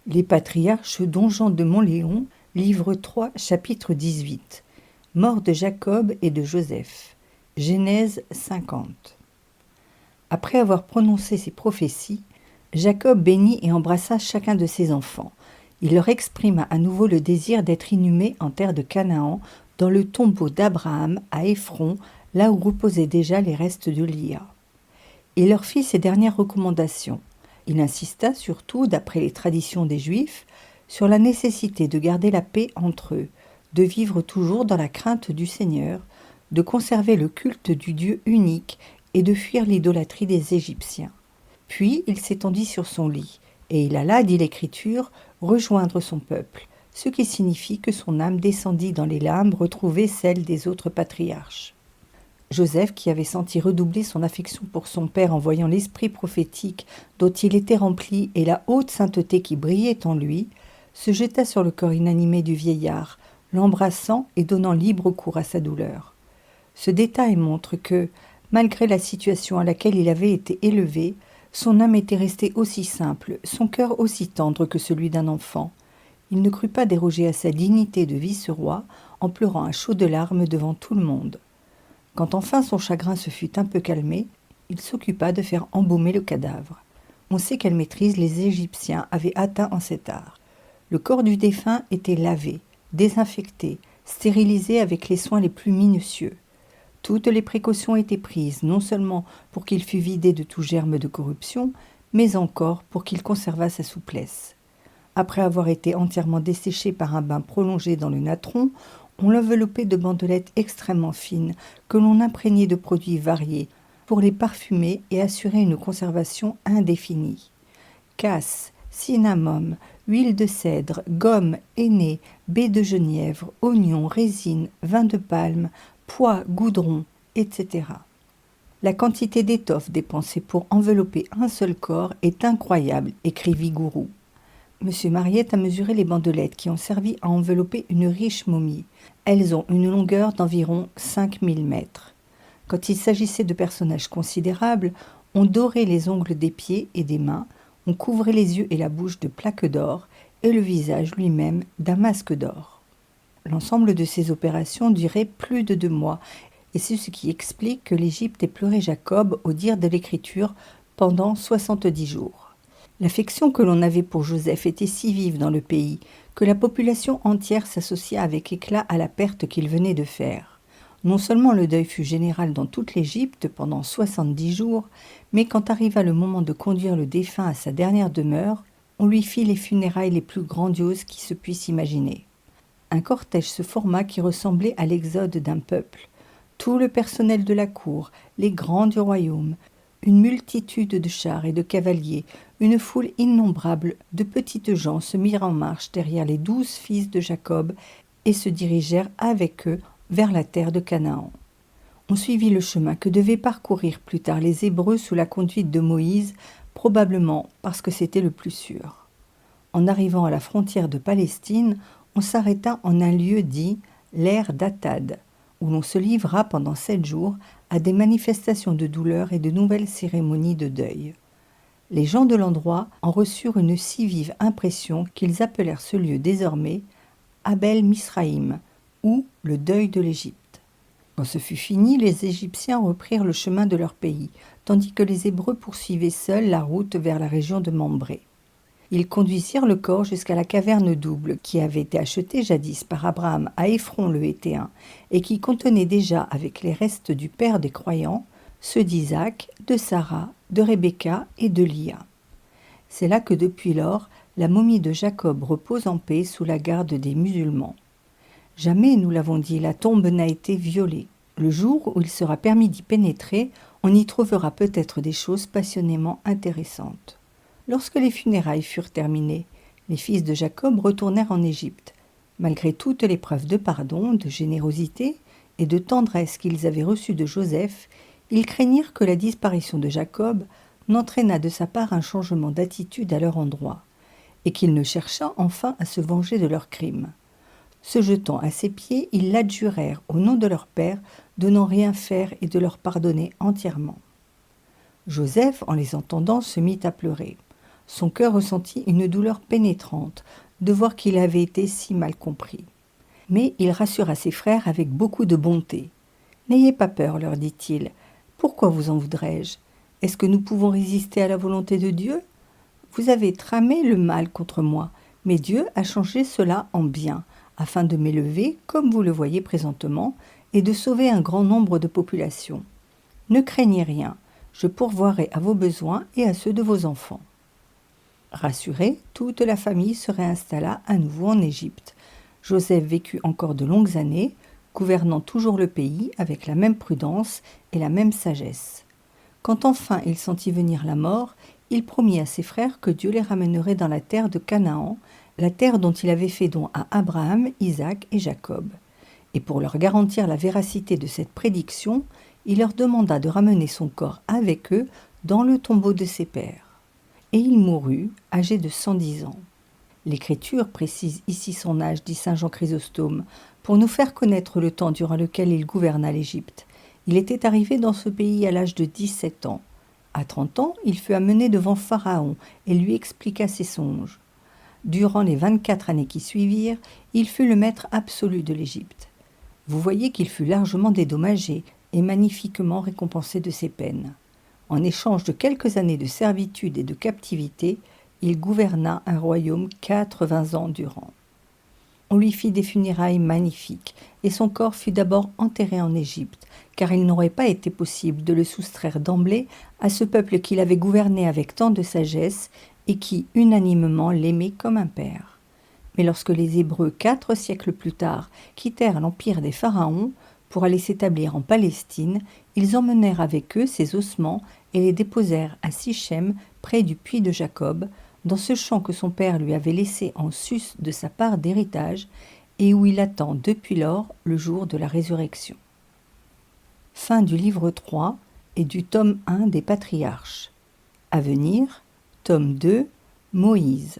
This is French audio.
Les patriarches dont Jean de Montléon, livre 3, chapitre 18. Mort de Jacob et de Joseph. Genèse 50. Après avoir prononcé ces prophéties, Jacob bénit et embrassa chacun de ses enfants. Il leur exprima à nouveau le désir d'être inhumés en terre de Canaan, dans le tombeau d'Abraham à Éphron, là où reposaient déjà les restes de Lia. Il leur fit ces dernières recommandations. Il insista surtout, d'après les traditions des Juifs, sur la nécessité de garder la paix entre eux, de vivre toujours dans la crainte du Seigneur, de conserver le culte du Dieu unique et de fuir l'idolâtrie des Égyptiens. Puis il s'étendit sur son lit, et il alla, dit l'Écriture, rejoindre son peuple, ce qui signifie que son âme descendit dans les limbes retrouver celle des autres patriarches. Joseph, qui avait senti redoubler son affection pour son père en voyant l'esprit prophétique dont il était rempli et la haute sainteté qui brillait en lui, se jeta sur le corps inanimé du vieillard, l'embrassant et donnant libre cours à sa douleur. Ce détail montre que, malgré la situation à laquelle il avait été élevé, son âme était restée aussi simple, son cœur aussi tendre que celui d'un enfant. Il ne crut pas déroger à sa dignité de vice-roi en pleurant à chaudes larmes devant tout le monde. Quand enfin son chagrin se fut un peu calmé, il s'occupa de faire embaumer le cadavre. On sait quelle maîtrise les Égyptiens avaient atteint en cet art. Le corps du défunt était lavé, désinfecté, stérilisé avec les soins les plus minutieux. Toutes les précautions étaient prises, non seulement pour qu'il fût vidé de tout germe de corruption, mais encore pour qu'il conservât sa souplesse. Après avoir été entièrement desséché par un bain prolongé dans le natron, on l'enveloppait de bandelettes extrêmement fines que l'on imprégnait de produits variés pour les parfumer et assurer une conservation indéfinie. Casse, cinnamome, huile de cèdre, gomme, henné, baies de genièvre, oignons, résine, vin de palme, pois, goudron, etc. La quantité d'étoffe dépensée pour envelopper un seul corps est incroyable, écrit Vigouroux. M. Mariette a mesuré les bandelettes qui ont servi à envelopper une riche momie. Elles ont une longueur d'environ 5000 mètres. Quand il s'agissait de personnages considérables, on dorait les ongles des pieds et des mains, on couvrait les yeux et la bouche de plaques d'or et le visage lui-même d'un masque d'or. L'ensemble de ces opérations durait plus de 2 mois, et c'est ce qui explique que l'Égypte ait pleuré Jacob, au dire de l'Écriture, pendant 70 jours. L'affection que l'on avait pour Joseph était si vive dans le pays que la population entière s'associa avec éclat à la perte qu'il venait de faire. Non seulement le deuil fut général dans toute l'Égypte pendant 70 jours, mais quand arriva le moment de conduire le défunt à sa dernière demeure, on lui fit les funérailles les plus grandioses qui se puissent imaginer. Un cortège se forma qui ressemblait à l'exode d'un peuple. Tout le personnel de la cour, les grands du royaume, une multitude de chars et de cavaliers, une foule innombrable de petites gens se mirent en marche derrière les 12 fils de Jacob et se dirigèrent avec eux vers la terre de Canaan. On suivit le chemin que devaient parcourir plus tard les Hébreux sous la conduite de Moïse, probablement parce que c'était le plus sûr. En arrivant à la frontière de Palestine, on s'arrêta en un lieu dit l'aire d'Atad, où l'on se livra pendant 7 jours à des manifestations de douleur et de nouvelles cérémonies de deuil. Les gens de l'endroit en reçurent une si vive impression qu'ils appelèrent ce lieu désormais Abel Misraïm, ou le deuil de l'Égypte. Quand ce fut fini, les Égyptiens reprirent le chemin de leur pays, tandis que les Hébreux poursuivaient seuls la route vers la région de Mambré. Ils conduisirent le corps jusqu'à la caverne double qui avait été achetée jadis par Abraham à Éphron le Héthéen et qui contenait déjà avec les restes du père des croyants, ceux d'Isaac, de Sarah, de Rebecca et de Lia. C'est là que depuis lors, la momie de Jacob repose en paix sous la garde des musulmans. Jamais, nous l'avons dit, la tombe n'a été violée. Le jour où il sera permis d'y pénétrer, on y trouvera peut-être des choses passionnément intéressantes. Lorsque les funérailles furent terminées, les fils de Jacob retournèrent en Égypte. Malgré toutes les preuves de pardon, de générosité et de tendresse qu'ils avaient reçues de Joseph, ils craignirent que la disparition de Jacob n'entraînât de sa part un changement d'attitude à leur endroit, et qu'il ne cherchât enfin à se venger de leurs crimes. Se jetant à ses pieds, ils l'adjurèrent au nom de leur père de n'en rien faire et de leur pardonner entièrement. Joseph, en les entendant, se mit à pleurer. Son cœur ressentit une douleur pénétrante de voir qu'il avait été si mal compris. Mais il rassura ses frères avec beaucoup de bonté. « N'ayez pas peur, leur dit-il. Pourquoi vous en voudrais-je? Est-ce que nous pouvons résister à la volonté de Dieu? Vous avez tramé le mal contre moi, mais Dieu a changé cela en bien, afin de m'élever, comme vous le voyez présentement, et de sauver un grand nombre de populations. Ne craignez rien, je pourvoirai à vos besoins et à ceux de vos enfants. » Rassurée, toute la famille se réinstalla à nouveau en Égypte. Joseph vécut encore de longues années, gouvernant toujours le pays avec la même prudence et la même sagesse. Quand enfin il sentit venir la mort, il promit à ses frères que Dieu les ramènerait dans la terre de Canaan, la terre dont il avait fait don à Abraham, Isaac et Jacob. Et pour leur garantir la véracité de cette prédiction, il leur demanda de ramener son corps avec eux dans le tombeau de ses pères. Et il mourut, âgé de 110 ans. L'Écriture précise ici son âge, dit saint Jean Chrysostome, pour nous faire connaître le temps durant lequel il gouverna l'Égypte. Il était arrivé dans ce pays à l'âge de 17 ans. À 30 ans, il fut amené devant Pharaon et lui expliqua ses songes. Durant les 24 années qui suivirent, il fut le maître absolu de l'Égypte. Vous voyez qu'il fut largement dédommagé et magnifiquement récompensé de ses peines. En échange de quelques années de servitude et de captivité, il gouverna un royaume 80 ans durant. On lui fit des funérailles magnifiques, et son corps fut d'abord enterré en Égypte, car il n'aurait pas été possible de le soustraire d'emblée à ce peuple qu'il avait gouverné avec tant de sagesse et qui, unanimement, l'aimait comme un père. Mais lorsque les Hébreux, 4 siècles plus tard, quittèrent l'empire des Pharaons pour aller s'établir en Palestine, ils emmenèrent avec eux ses ossements et les déposèrent à Sichem, près du puits de Jacob, dans ce champ que son père lui avait laissé en sus de sa part d'héritage et où il attend depuis lors le jour de la résurrection. Fin du livre 3 et du tome 1 des Patriarches. À venir, tome 2, Moïse.